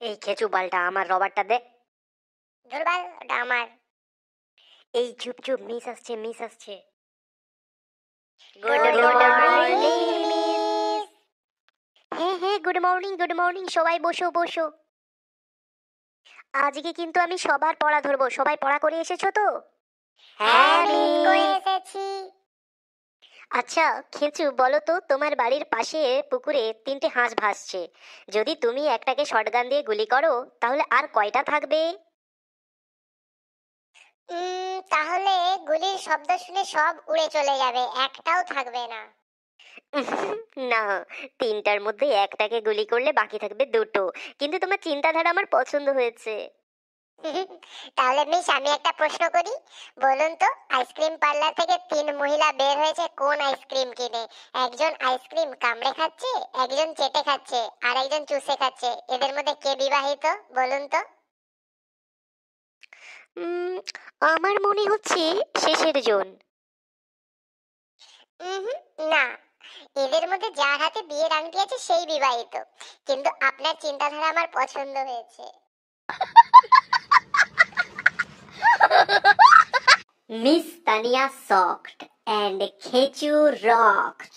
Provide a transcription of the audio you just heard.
এই খেচু বালটা আমার রবারটা দে। ধুরবাল, ওটা আমার। এই চুপ চুপ, মিস আসছে মিস আসছে। Good morning miss. হ্যাঁ হ্যাঁ, গুড মর্নিং গুড মর্নিং, সবাই বসো বসো। আজকে কিন্তু আমি সবার পড়া ধরবো, সবাই পড়া করে এসেছো তো? হ্যাঁ মিস, করে এসেছি। আচ্ছা খেচু, বলো তো, তোমার বাড়ির পাশে পুকুরে 3টে হাঁস ভাসছে। যদি তুমি একটাকে শটগান দিয়ে গুলি করো তাহলে আর কয়টা থাকবে? তাহলে গুলির শব্দ শুনে সব উড়ে চলে যাবে, একটাও থাকবে না। না, 3টার মধ্যে একটাকে গুলি করলে বাকি থাকবে 2টো। কিন্তু তোমার চিন্তাধারা আমার পছন্দ হয়েছে। তাহলে মিস, আমি একটা প্রশ্ন করি। বলুন তো, আইসক্রিম পার্লার থেকে 3 মহিলা বের হয়েছে কোন আইসক্রিম কিনে? একজন আইসক্রিম কামড়ে খাচ্ছে, একজন চেটে খাচ্ছে, আর একজন চুষে খাচ্ছে। এদের মধ্যে কে বিবাহিত বলুন তো? উম, আমার মনে হচ্ছে শেষের জন। না, এদের মধ্যে যার হাতে বিয়ের আংটি আছে সেই বিবাহিত। কিন্তু আপনার চিন্তাধারা আমার পছন্দ হয়েছে। Miss Tania shocked and Kechu rocked.